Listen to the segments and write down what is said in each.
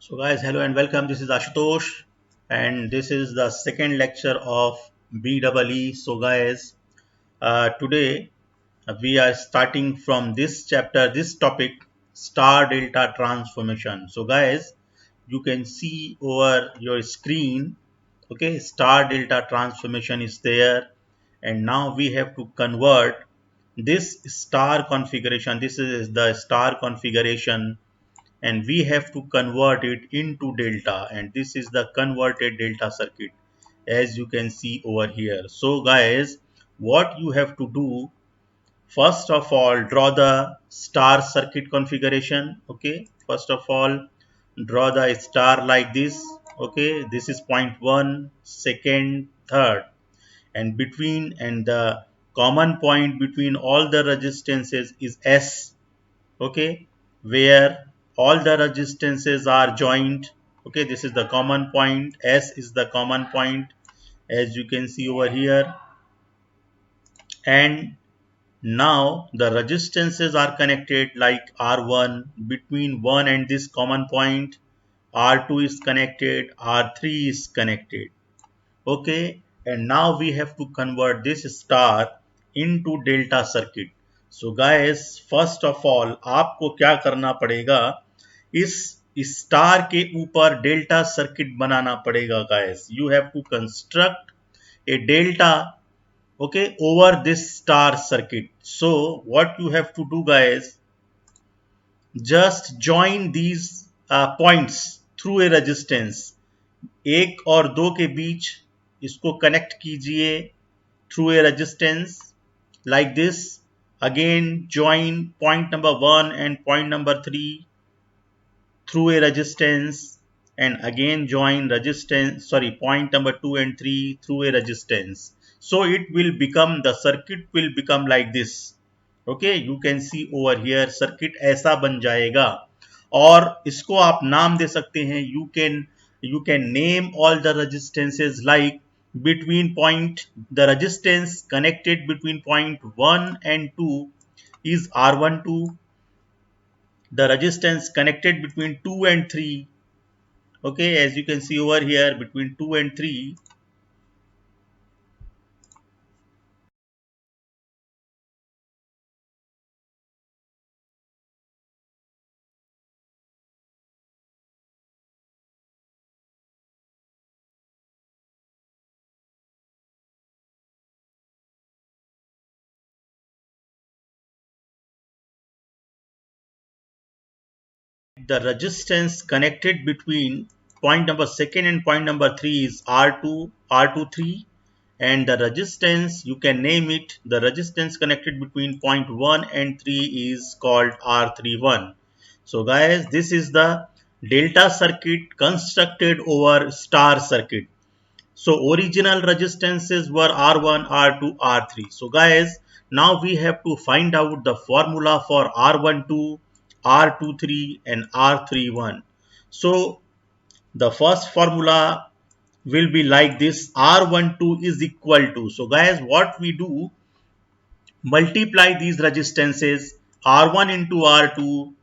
So guys, hello and welcome. This is Ashutosh and this is the second lecture of BEE. So guys, today we are starting from this chapter, this topic, star delta transformation. So guys, you can see over your screen, okay, star delta transformation is there, and now we have to convert this star configuration. This is the star configuration, and we have to convert it into delta, and this is the converted delta circuit as you can see over here. So guys, what you have to do, first of all, draw the star circuit configuration. Okay, first of all, draw the star like this. Okay, this is point 1, second, third, and between, and the common point between all the resistances is S. Okay, where all the resistances are joined. Okay, this is the common point. S is the common point as you can see over here, and now the resistances are connected like R1 between 1 and this common point, R2 is connected, R3 is connected. Okay, and now we have to convert this star into delta circuit. So guys, first of all आपको क्या करना पड़ेगा, इस star के ऊपर delta circuit बनाना पड़ेगा guys. You have to construct a delta, okay, over this star circuit. So what you have to do guys, just join these points through a resistance. एक और दो के बीच इसको कनेक्ट कीजिए through a resistance like this. Again join point number 1 and point number 3 through a resistance, and again join point number 2 and 3 through a resistance. So it will become, the circuit will become like this. Okay, you can see over here circuit ऐसा बन जाएगा, और इसको आप नाम दे सकते हैं. You can name all the resistances like between point, the resistance connected between point 1 and 2 is R12, the resistance connected between 2 and 3, okay, as you can see over here between 2 and 3, the resistance connected between point number second and point number 3 is R2, R23, and the resistance, you can name it, the resistance connected between point 1 and 3 is called R31. So guys, this is the delta circuit constructed over star circuit. So original resistances were R1, R2, R3. So guys, now we have to find out the formula for R12, R23 and R31. So the first formula will be like this: R12 is equal to, so guys, what we do, multiply these resistances R1 into R2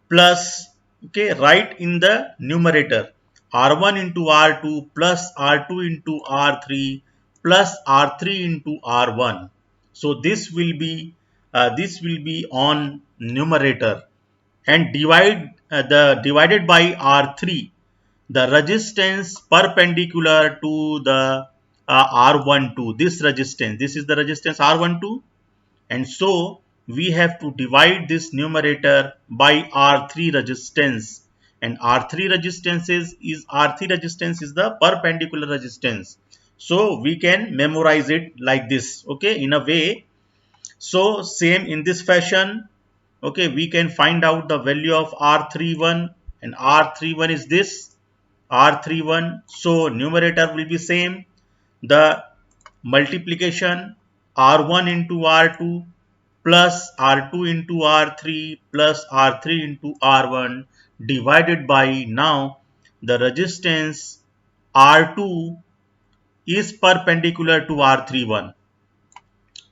plus, okay, write in the numerator R1 into R2 plus R2 into R3 plus R3 into R1. So this will be on numerator, and divided by R3, the resistance perpendicular to the R12, this resistance, this is the resistance R12, and so we have to divide this numerator by R3 resistance, and R3 resistance is the perpendicular resistance. So we can memorize it like this, okay, in a way. So same in this fashion, okay, we can find out the value of R31, and R31 is this R31. So numerator will be same, the multiplication R1 into R2 plus R2 into R3 plus R3 into R1 divided by, now the resistance R2 is perpendicular to R31.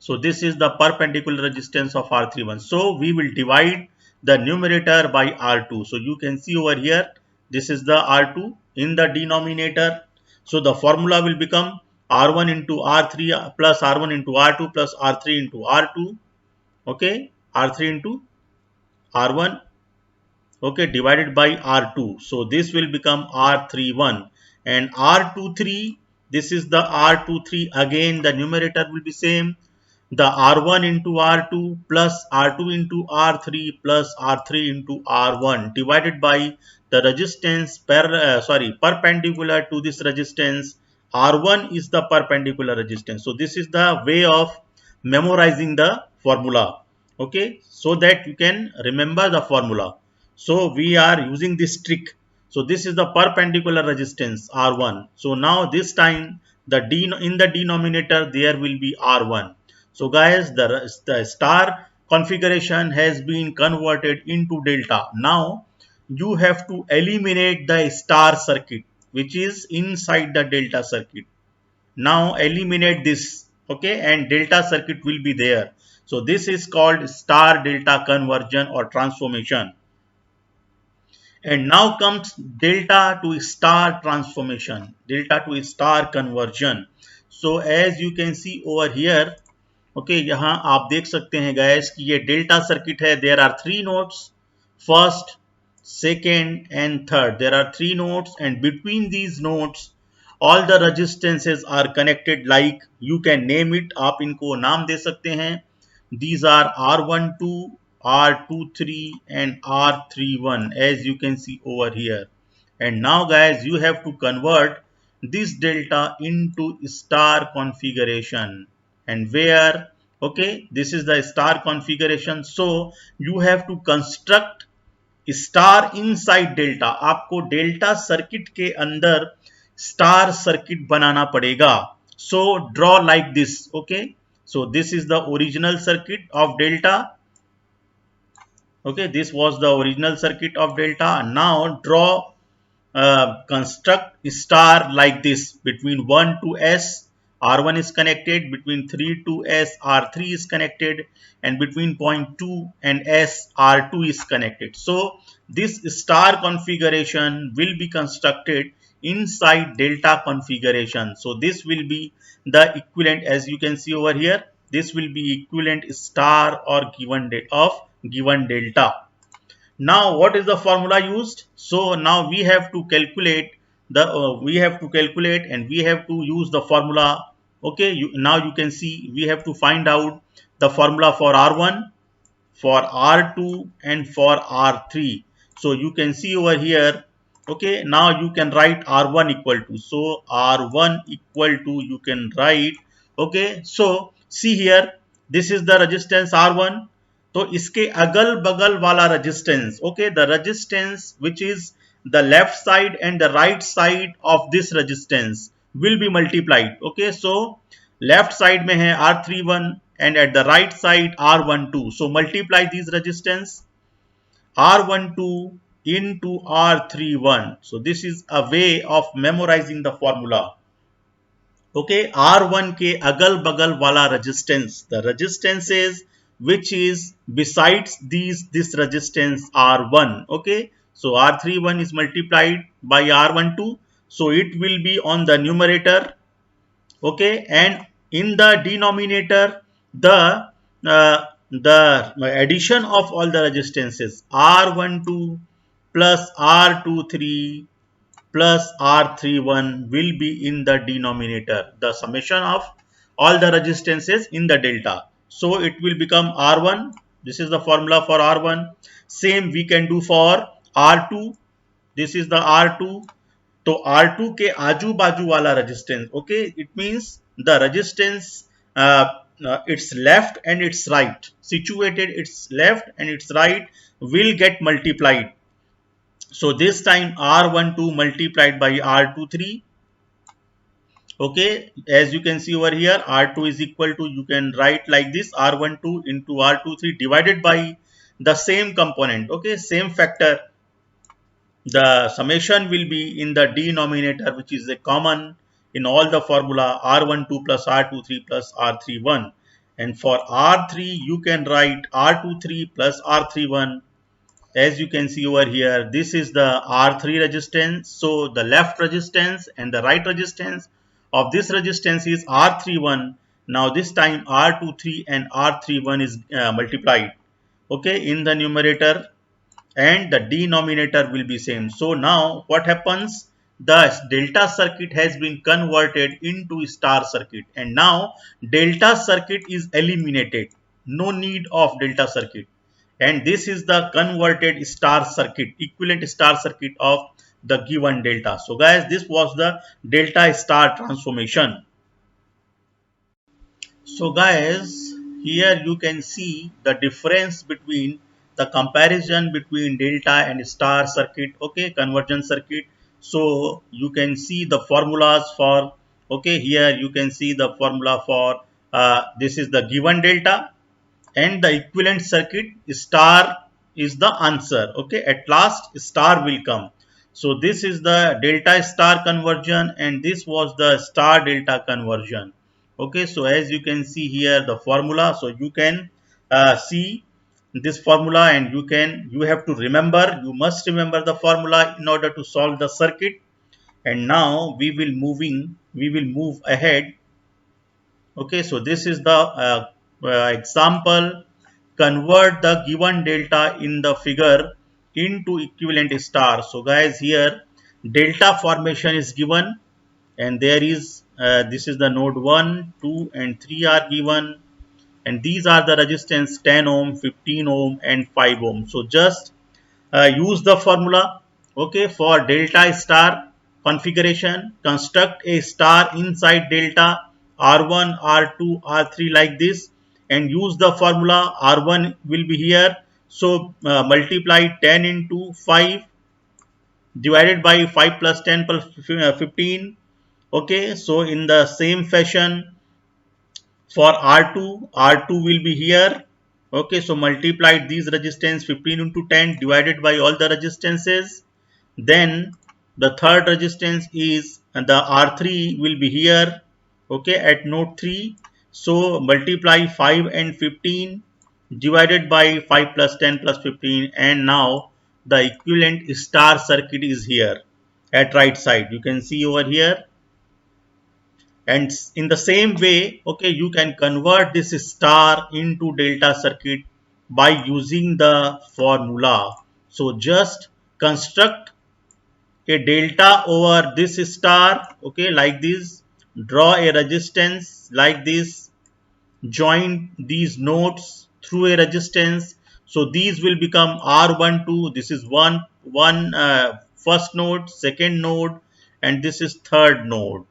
So this is the perpendicular resistance of R31. So we will divide the numerator by R2. So you can see over here This is the R2 in the denominator. So the formula will become R1 into R3 plus R1 into R2 plus R3 into R2. Okay, R3 into R1, okay, divided by R2. So this will become R31 and R23. This is the R23. Again, the numerator will be same. The R1 into R2 plus R2 into R3 plus R3 into R1 divided by the resistance perpendicular to this resistance. R1 is the perpendicular resistance. So this is the way of memorizing the formula. Okay, so that you can remember the formula. So we are using this trick. So this is the perpendicular resistance R1. So now this time in the denominator there will be R1. So guys, the star configuration has been converted into delta. Now you have to eliminate the star circuit which is inside the delta circuit. Now eliminate this, okay, and delta circuit will be there. So this is called star delta conversion or transformation. And now comes delta to star transformation, delta to star conversion. So as you can see over here, okay यहाँ आप देख सकते हैं गैस कि ये delta circuit है. There are three nodes, first, second and third. There are three nodes and between these nodes all the resistances are connected like you can name it. आप इनको नाम दे सकते हैं. These are R12, R23 and R31 as you can see over here. And now guys, you have to convert this delta into star configuration. And where, okay, this is the star configuration. So you have to construct star inside delta. आपको delta circuit के अंदर star circuit बनाना पड़ेगा. So draw like this. Okay, so this is the original circuit of delta. Okay, this was the original circuit of delta. Now draw, construct star like this. Between 1 to S, R1 is connected. Between 3 to S, R3 is connected. And between point 2 and S, R2 is connected. So this star configuration will be constructed inside delta configuration. So this will be the equivalent, as you can see over here. This will be equivalent star or given delta. Now what is the formula used? So now we have to calculate and we have to use the formula. Okay, now you can see we have to find out the formula for R1, for R2 and for R3. So you can see over here. Okay, now you can write R1 equal to, so R1 equal to you can write. Okay, so see here, this is the resistance R1. तो इसके अगल बगल वाला resistance, okay, the resistance which is the left side and the right side of this resistance will be multiplied. Okay, so left side में है R31 and at the right side R12. So multiply this resistance R12 into R31. So this is a way of memorizing the formula. Okay, R1 के अगल बगल वाला resistance, the resistance is which is besides this resistance R1. Okay, so R31 is multiplied by R12, so it will be on the numerator. Okay, and in the denominator the addition of all the resistances R12 plus R23 plus R31 will be in the denominator, the summation of all the resistances in the delta. So it will become R1. This is the formula for R1. Same we can do for R2. This is the R2. तो R2 के आजू बाजू वाला resistance, okay, it means the resistance its left and its right, situated its left and its right will get multiplied. So this time R12 multiplied by R23. Okay, as you can see over here, R2 is equal to, you can write like this, R12 into R23 divided by the same component. Okay, same factor. The summation will be in the denominator, which is a common in all the formula, R12 plus R23 plus R31. And for R3 you can write R23 plus R31 as you can see over here, this is the R3 resistance. So the left resistance and the right resistance of this resistance is R31. Now this time R23 and R31 is multiplied, okay, in the numerator, and the denominator will be same. So now what happens? The delta circuit has been converted into star circuit, and now delta circuit is eliminated. No need of delta circuit, and this is the converted star circuit, equivalent star circuit of the given delta. So guys, this was the delta star transformation. So guys, here you can see the difference between the comparison between delta and star circuit, okay, conversion circuit. So you can see the formulas for, okay, here you can see the formula for this is the given delta, and the equivalent circuit star is the answer, okay. At last star will come. So this is the delta star conversion, and this was the star delta conversion, okay. So as you can see here the formula, so you can see this formula, and you have to remember, you must remember the formula in order to solve the circuit. And now we will move ahead. Okay, so this is the example. Convert the given delta in the figure into equivalent star. So guys, here delta formation is given, and there is this is the node 1, 2 and 3 are given, and these are the resistance 10 ohm, 15 ohm and 5 ohm. So just use the formula, okay, for delta star configuration. Construct a star inside delta R1, R2, R3 like this, and use the formula. R1 will be here, so multiply 10 into 5 divided by 5 plus 10 plus 15, okay. So in the same fashion for R2, R2 will be here, okay. So multiply these resistance 15 into 10 divided by all the resistances. Then the third resistance is, and the R3 will be here, okay, at node 3. So multiply 5 and 15 divided by 5 plus 10 plus 15, and now the equivalent star circuit is here at right side. You can see over here. And in the same way, okay, you can convert this star into delta circuit by using the formula. So just construct a delta over this star, okay, like this. Draw a resistance like this. Join these nodes through a resistance. So these will become R12. This is one first node, second node, and this is third node.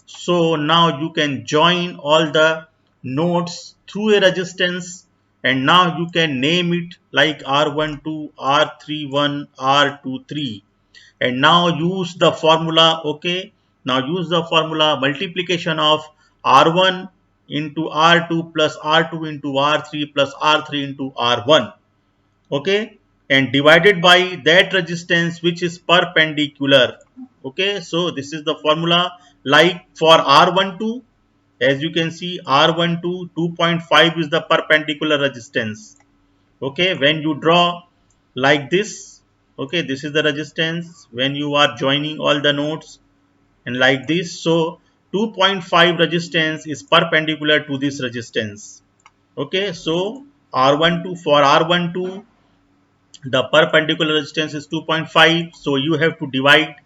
So now you can join all the nodes through a resistance, and now you can name it like R12, R31, R23, and now use the formula, okay. Now use the formula multiplication of R1 into R2 plus R2 into R3 plus R3 into R1, okay, and divided by that resistance which is perpendicular, okay. So this is the formula. Like for R12, as you can see, R12 2.5 is the perpendicular resistance, okay. When you draw like this, okay, this is the resistance when you are joining all the nodes, and like this. So 2.5 resistance is perpendicular to this resistance, okay. So R12, for R12 the perpendicular resistance is 2.5, so you have to divide,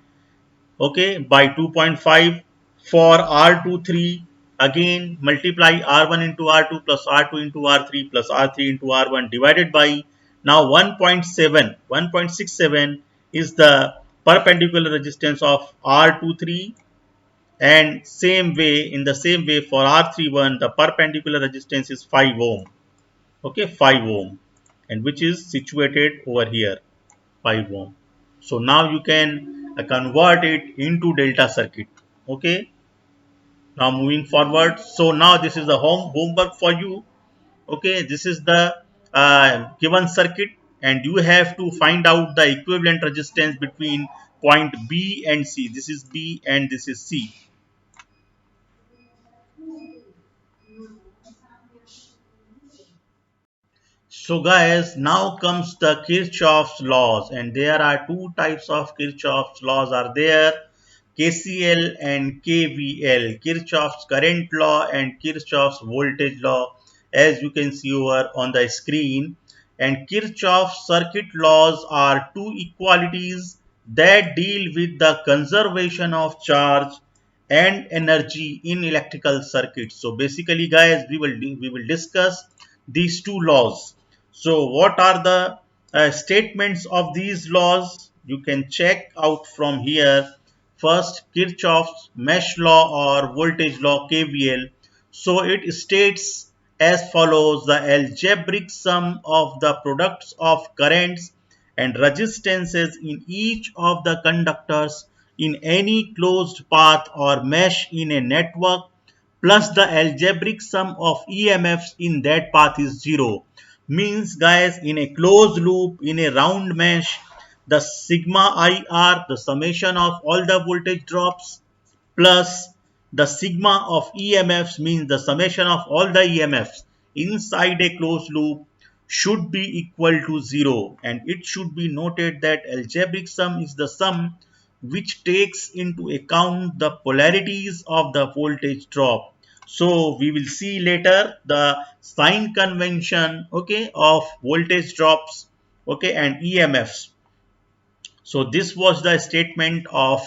okay, by 2.5. For R23, again multiply R1 into R2 plus R2 into R3 plus R3 into R1 divided by, now 1.67 is the perpendicular resistance of R23, and same way, in the same way for R31 the perpendicular resistance is 5 ohm, okay, 5 ohm, and which is situated over here, 5 ohm. So now you can convert it into delta circuit, okay. Now moving forward, so now this is the homework for you, okay. This is the given circuit, and you have to find out the equivalent resistance between point B and C. This is B and this is C. So guys, now comes the Kirchhoff's laws, and there are two types of Kirchhoff's laws are there, KCL and KVL, Kirchhoff's current law and Kirchhoff's voltage law, as you can see over on the screen. And Kirchhoff's circuit laws are two equalities that deal with the conservation of charge and energy in electrical circuits. So basically guys, we will discuss these two laws. So what are the statements of these laws? You can check out from here. First, Kirchhoff's mesh law or voltage law, KVL. So it states as follows: the algebraic sum of the products of currents and resistances in each of the conductors in any closed path or mesh in a network plus the algebraic sum of EMFs in that path is 0. Means guys, in a closed loop, in a round mesh, the sigma IR, the summation of all the voltage drops, plus the sigma of EMFs, means the summation of all the EMFs inside a closed loop, should be equal to 0. And it should be noted that algebraic sum is the sum which takes into account the polarities of the voltage drop. So we will see later the sign convention, okay, of voltage drops, okay, and EMFs. So this was the statement of,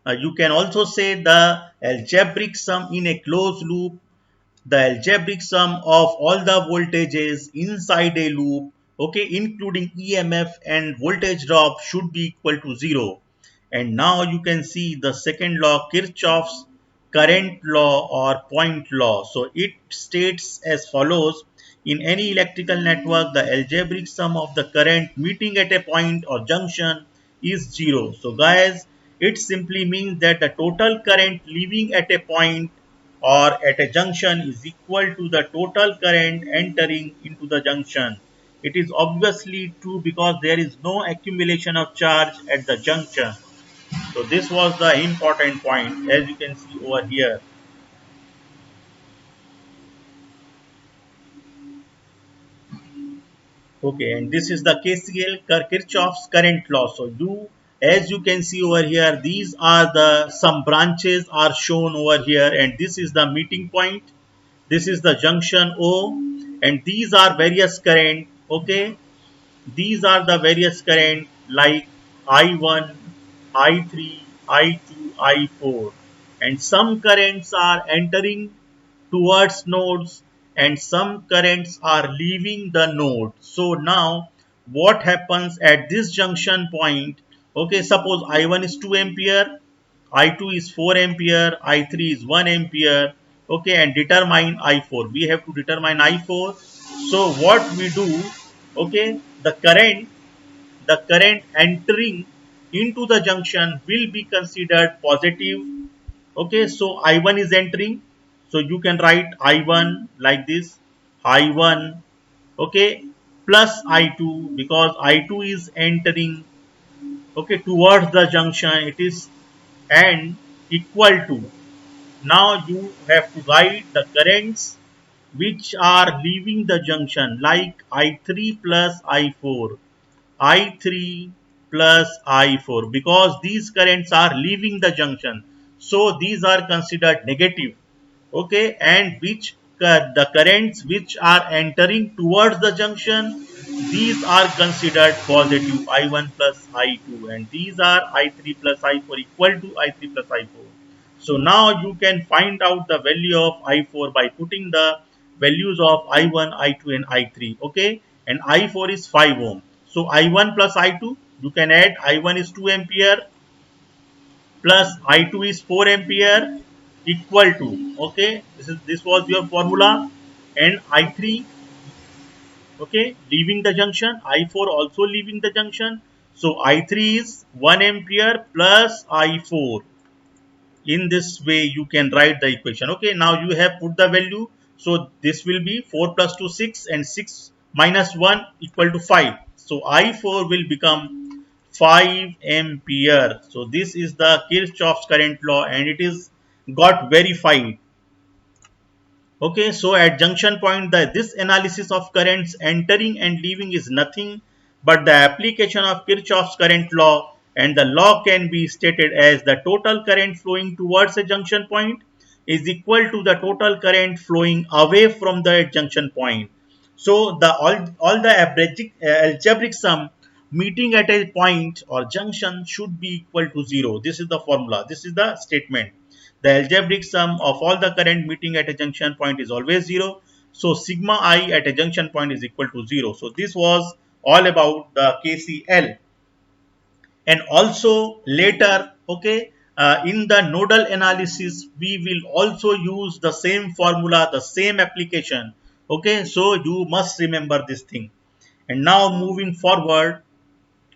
you can also say the algebraic sum in a closed loop, the algebraic sum of all the voltages inside a loop, okay, including EMF and voltage drop, should be equal to 0. And now you can see the second law, Kirchhoff's current law or point law. So it states as follows: in any electrical network, the algebraic sum of the current meeting at a point or junction is 0. So guys, it simply means that the total current leaving at a point or at a junction is equal to the total current entering into the junction. It is obviously true because there is no accumulation of charge at the junction. So this was the important point, as you can see over here. Okay, and this is the KCL, Kirchhoff's current law. So as you can see over here, these are the some branches are shown over here, and this is the meeting point. This is the junction O, and these are various current. Okay, these are the various current like I1, I3, I2, I4, and some currents are entering towards nodes and some currents are leaving the node. So now what happens at this junction point? Okay, suppose I1 is 2 ampere, I2 is 4 ampere, I3 is 1 ampere. Okay, and determine I4. We have to determine I4. So what we do, okay, the current entering into the junction will be considered positive. Okay, so I1 is entering, so you can write I1 like this, I1, okay, plus I2, because I2 is entering, okay, towards the junction, it is, and equal to, now you have to write the currents which are leaving the junction like I3 plus I4, I3 plus I4, because these currents are leaving the junction. So these are considered negative. Okay, and which the currents which are entering towards the junction, these are considered positive, I1 plus I2, and these are I3 plus I4 equal to I3 plus I4. So now you can find out the value of I4 by putting the values of I1, I2 and I3. Okay, and I4 is 5 ohm. So I1 plus I2, you can add I1 is 2 ampere plus I2 is 4 ampere equal to, okay, this was your formula, and I3, okay, leaving the junction, I4 also leaving the junction. So I3 is 1 ampere plus I4. In this way you can write the equation. Okay, now you have put the value, so this will be 4 plus 2 6 and 6 minus 1 equal to 5. So I4 will become 5 ampere. So this is the Kirchhoff's current law and it is got verified. Okay, so at junction point, this analysis of currents entering and leaving is nothing but the application of Kirchhoff's current law, and the law can be stated as the total current flowing towards a junction point is equal to the total current flowing away from the junction point. So the all the algebraic sum meeting at a point or junction should be equal to 0. This is the formula. This is the statement. The algebraic sum of all the current meeting at a junction point is always 0. So sigma I at a junction point is equal to 0. So this was all about the KCL. And also later, okay, in the nodal analysis, we will also use the same formula, the same application. Okay, so you must remember this thing. And now moving forward,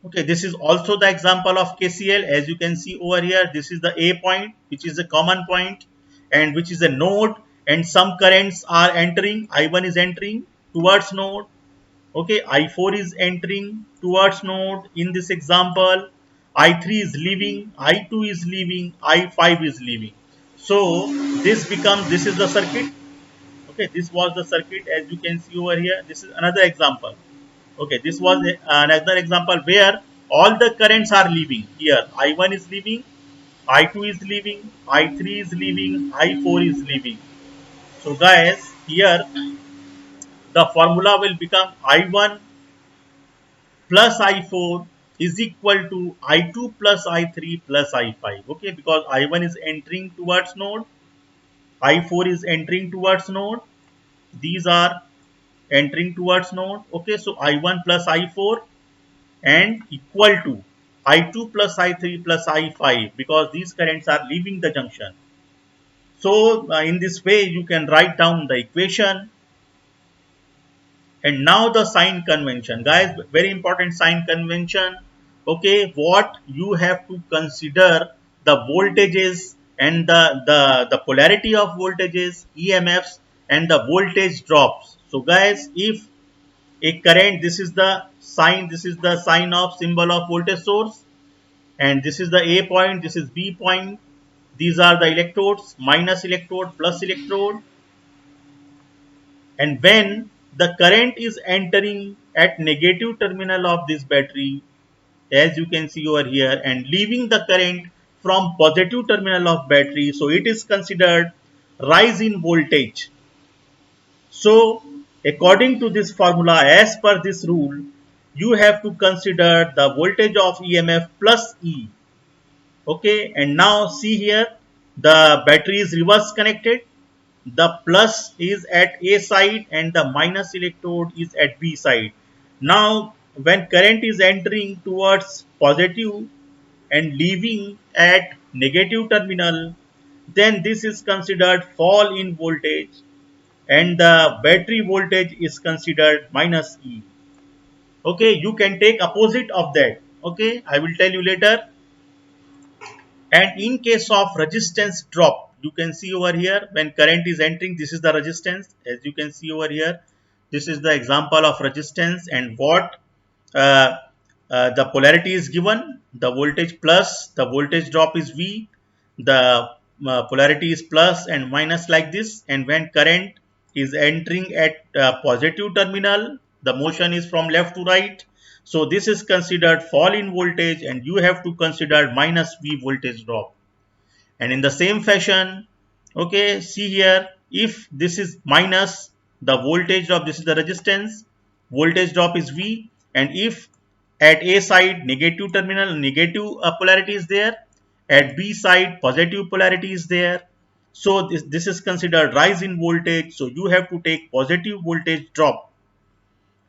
okay, this is also the example of KCL. As you can see over here, this is the A point, which is a common point and which is a node, and some currents are entering. I1 is entering towards node. Okay, I4 is entering towards node in this example. I3 is leaving, I2 is leaving, I5 is leaving. So this is the circuit. Okay, this was the circuit as you can see over here. This is another example. Okay, this was another example where all the currents are leaving. Here I1 is leaving, I2 is leaving, I3 is leaving, I4 is leaving. So guys, here the formula will become I1 plus I4 is equal to I2 plus I3 plus I5. Okay, because I1 is entering towards node, I4 is entering towards node. These are entering towards node. Okay, so I1 plus I4 and equal to I2 plus I3 plus I5 because these currents are leaving the junction. So in this way you can write down the equation. And now the sign convention, guys, very important sign convention. Okay, what you have to consider the voltages and the polarity of voltages, EMFs, and the voltage drops. So guys, if a current, this is the sign of symbol of voltage source, and this is the A point, this is B point. These are the electrodes, minus electrode, plus electrode. And when the current is entering at negative terminal of this battery, as you can see over here, and leaving the current from positive terminal of battery, so it is considered rise in voltage. So according to this formula, as per this rule, you have to consider the voltage of EMF plus E. Okay, and now see here, the battery is reverse connected. The plus is at A side and the minus electrode is at B side. Now when current is entering towards positive and leaving at negative terminal, then this is considered fall in voltage and the battery voltage is considered minus E. Okay, you can take opposite of that. Okay, I will tell you later. And in case of resistance drop, you can see over here when current is entering, this is the resistance. As you can see over here, this is the example of resistance, and what uh, the polarity is given, the voltage plus, the voltage drop is V, the polarity is plus and minus like this. And when current is entering at positive terminal, the motion is from left to right. So this is considered fall in voltage and you have to consider minus V voltage drop. And in the same fashion, okay, see here, if this is minus the voltage drop, this is the resistance, voltage drop is V, and if at A side negative terminal, negative polarity is there, at B side positive polarity is there, so this is considered rise in voltage, so you have to take positive voltage drop.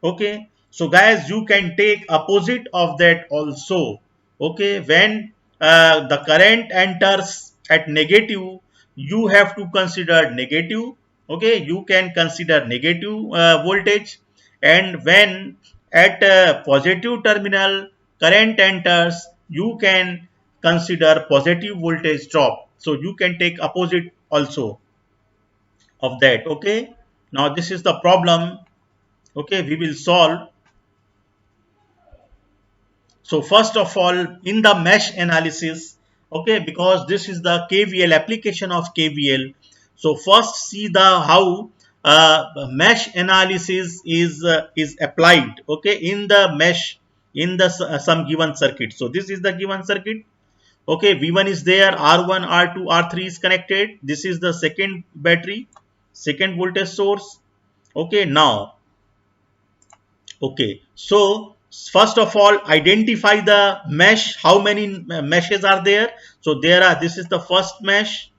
Okay, so guys, you can take opposite of that also. Okay, when the current enters at negative, you have to consider negative. Okay, you can consider negative voltage, and when at positive terminal current enters, you can consider positive voltage drop. So you can take opposite also of that. Okay, now this is the problem. Okay, we will solve. So first of all, in the mesh analysis, okay, because this is the KVL application of KVL. So first see the how mesh analysis is applied, okay, in the mesh, in the some given circuit. So this is the given circuit. Okay, V1 is there, R1, R2, R3 is connected. This is the second battery, second voltage source. Okay, now, okay, so first of all, identify the mesh. How many meshes are there? So there are, this is the first mesh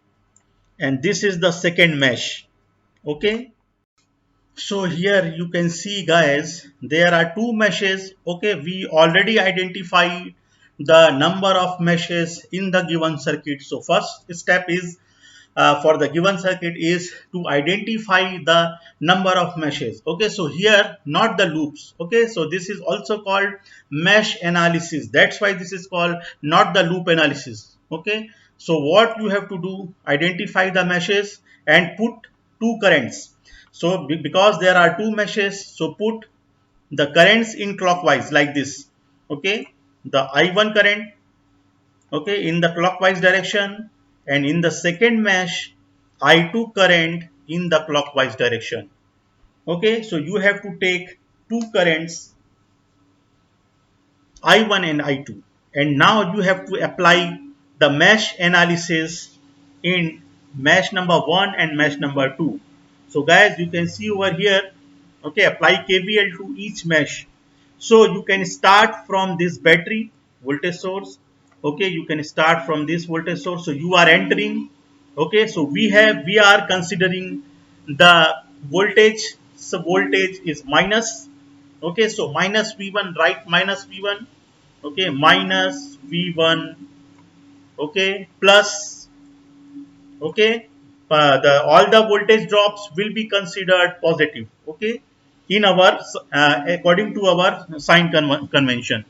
and this is the second mesh. Okay, so here you can see guys, there are two meshes. Okay, we already identified the number of meshes in the given circuit. So first step is for the given circuit is to identify the number of meshes. Okay, so here not the loops. Okay, so this is also called mesh analysis. That's why this is called not the loop analysis. Okay, so what you have to do, identify the meshes and put two currents. So because there are two meshes, so put the currents in clockwise like this. Okay, the I1 current, okay, in the clockwise direction, and in the second mesh I2 current in the clockwise direction. Okay, so you have to take two currents I1 and I2, and now you have to apply the mesh analysis in mesh number 1 and mesh number 2. So guys, you can see over here, okay, apply KVL to each mesh. So you can start from this battery voltage source. Okay, you can start from this voltage source. So you are entering. Okay, so we are considering the voltage. So voltage is minus. Okay, so minus V1, right? Minus V1. Okay, minus V1. Okay, plus. Okay, the all the voltage drops will be considered positive. Okay, in our according to our sign convention.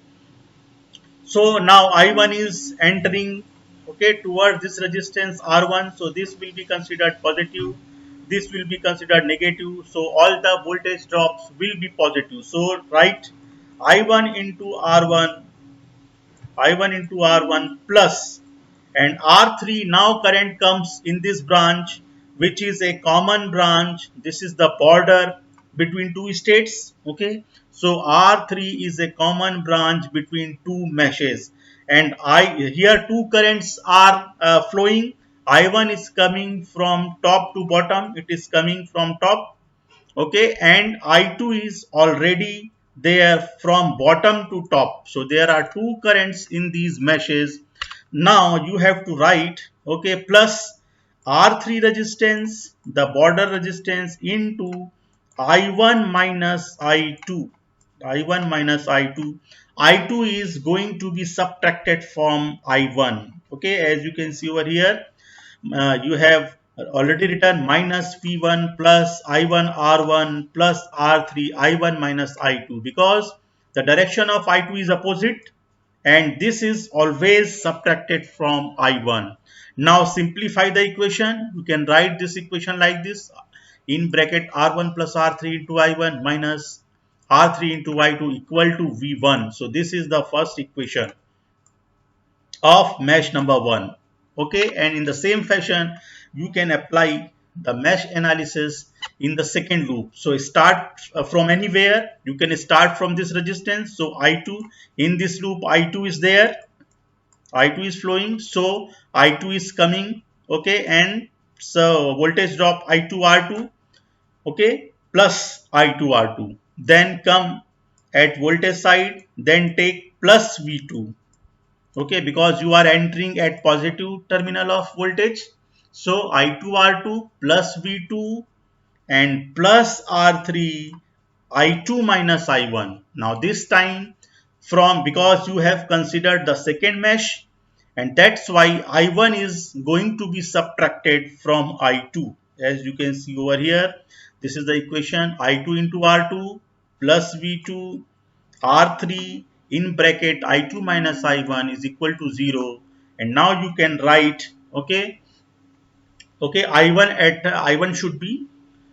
So now I1 is entering, okay, towards this resistance R1. So this will be considered positive. This will be considered negative. So all the voltage drops will be positive. So write I1 into R1, I1 into R1 plus, and R3, now current comes in this branch, which is a common branch. This is the border between two states. Okay, so R3 is a common branch between two meshes, and here two currents are flowing. I1 is coming from top to bottom. It is coming from top. Okay, and I2 is already there from bottom to top. So there are two currents in these meshes. Now you have to write, okay, plus R3 resistance, the border resistance, into I1 minus I2. I1 minus I2. I2 is going to be subtracted from I1. Okay, as you can see over here, you have already written minus V1 plus I1 R1 plus R3 I1 minus I2, because the direction of I2 is opposite and this is always subtracted from I1. Now simplify the equation. You can write this equation like this: in bracket R1 plus R3 into I1 minus R3 into I2 equal to V1. So this is the first equation of mesh number 1. Okay, and in the same fashion you can apply the mesh analysis in the second loop. So start from anywhere. You can start from this resistance. So I2, in this loop I2 is there, I2 is flowing, so I2 is coming. Okay, and so voltage drop I2 R2, okay, plus I2 R2, then come at voltage side, then take plus V2. Okay, because you are entering at positive terminal of voltage. So I2 R2 plus V2 and plus R3 I2 minus I1. Now this time, from, because you have considered the second mesh, and that's why I1 is going to be subtracted from I2. As you can see over here, this is the equation: I2 into R2 plus V2 R3 in bracket I2 minus I1 is equal to 0. And now you can write, okay, okay, I1 at I1 should be,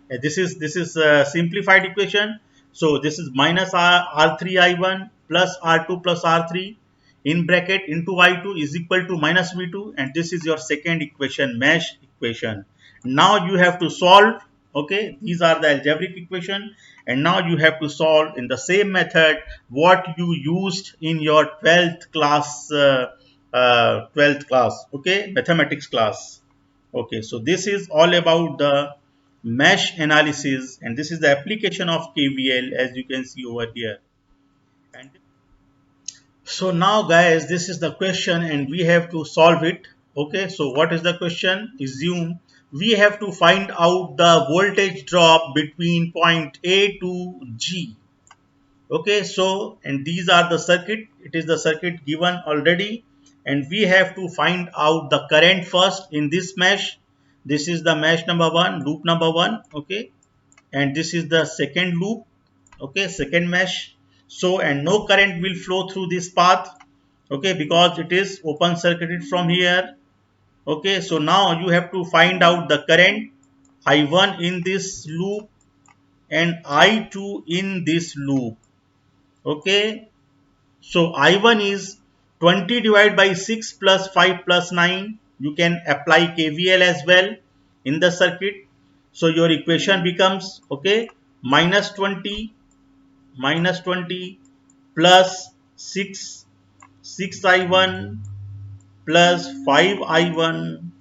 this is a simplified equation. So this is minus R3 I1 plus R2 plus R3 in bracket into I2 is equal to minus V2, and this is your second equation, mesh equation. Now you have to solve. Okay, these are the algebraic equation, and now you have to solve in the same method what you used in your 12th class, okay, mathematics class. Okay, so this is all about the mesh analysis, and this is the application of KVL, as you can see over here. And so now guys, this is the question and we have to solve it. Okay, so what is the question? Assume we have to find out the voltage drop between point A to G. Okay, so and these are the circuit. It is the circuit given already, and we have to find out the current first in this mesh. This is the mesh number 1, loop number 1. Okay, and this is the second loop. Okay, second mesh. So and no current will flow through this path. Okay, because it is open circuited from here. Okay, so now you have to find out the current I1 in this loop and I2 in this loop. Okay, so I1 is 20 divided by 6 plus 5 plus 9. You can apply KVL as well in the circuit. So your equation becomes, okay, minus 20 plus 6I1 plus 5I1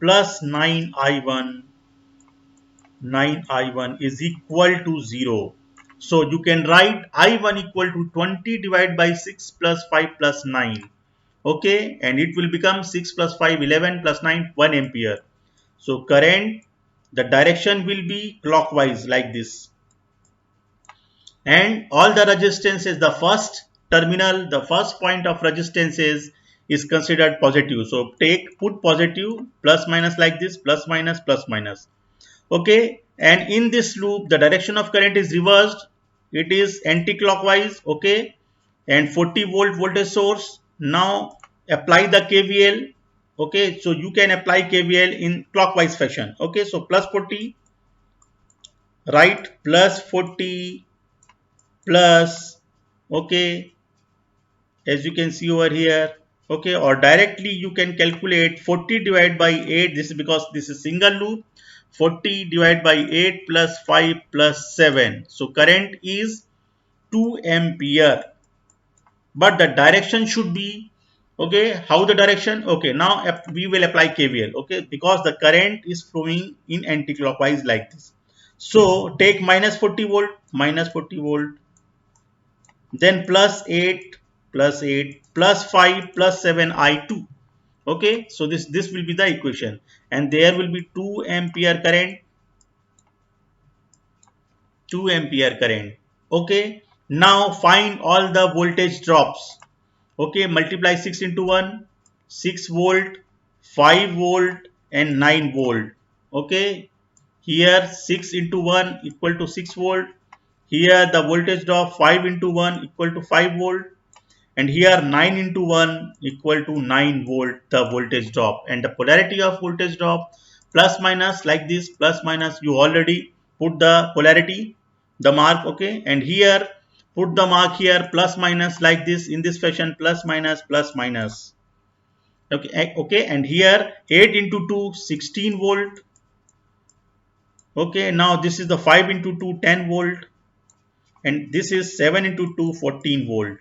plus 9I1 is equal to 0. So you can write I1 equal to 20 divided by 6 plus 5 plus 9. Okay, and it will become 6 plus 5, 11 plus 9, 1 ampere. So current, the direction will be clockwise like this. And all the resistances, the first terminal, the first point of resistances is considered positive. So put positive, plus minus like this, plus minus, plus minus. Okay, and in this loop the direction of current is reversed, it is anti-clockwise. Okay, and 40 volt voltage source. Now apply the KVL. Okay, so you can apply KVL in clockwise fashion. Okay, so plus 40, right, plus 40 plus, okay, as you can see over here. Okay, or directly you can calculate 40 divided by 8. This is because this is single loop. 40 divided by 8 plus 5 plus 7. So current is 2 ampere. But the direction should be, okay, how the direction? Okay, now we will apply KVL. Okay, because the current is flowing in anti-clockwise like this. So take minus 40 volt, then plus 8 plus 5 plus 7 I2. Okay, so this will be the equation, and there will be 2 ampere current. Okay, now find all the voltage drops. Okay, multiply 6 into 1, 6 volt, 5 volt and 9 volt. Okay, here 6 into 1 equal to 6 volt. Here the voltage drop 5 into 1 equal to 5 volt. And here 9 into 1 equal to 9 volt the voltage drop. And the polarity of voltage drop, plus minus like this, plus minus, you already put the polarity, the mark. Okay, and here put the mark here, plus minus like this, in this fashion, plus minus, plus minus. Okay, and here 8 into 2, 16 volt. Okay, now this is the 5 into 2, 10 volt, and this is 7 into 2, 14 volt.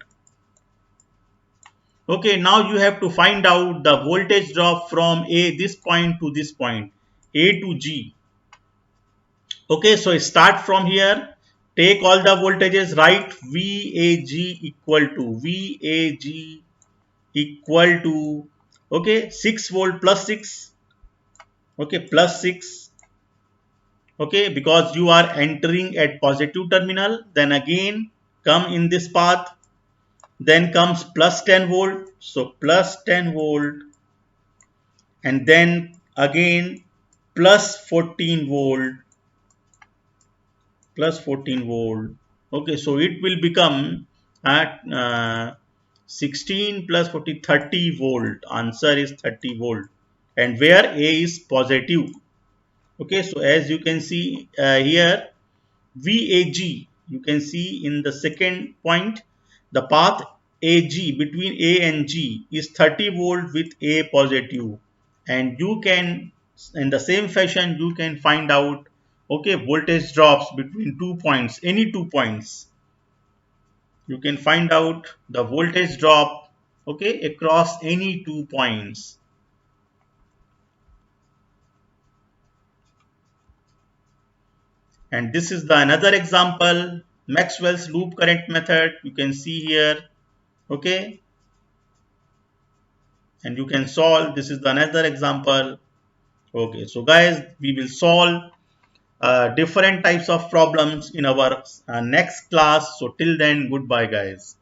Okay, now you have to find out the voltage drop from this point to this point, A to G. Okay, so start from here. Take all the voltages, write VAG equal to, okay, 6 volt plus 6. Okay, plus 6. Okay, because you are entering at positive terminal. Then again come in this path. Then comes plus 10 volt. So plus 10 volt. And then again plus 14 volt. Plus 14 volt. Okay, so it will become at 16 plus 40, 30 volt. Answer is 30 volt. And where A is positive. Okay, so as you can see here, VAG, you can see in the second point, the path AG between A and G is 30 volt with A positive. and you can, in the same fashion, you can find out, okay, voltage drops between 2 points, any 2 points. You can find out the voltage drop, okay, across any 2 points. And this is the another example, Maxwell's loop current method. You can see here, okay, and you can solve. This is the another example. Okay, so guys, we will solve different types of problems in our next class. So till then, goodbye guys.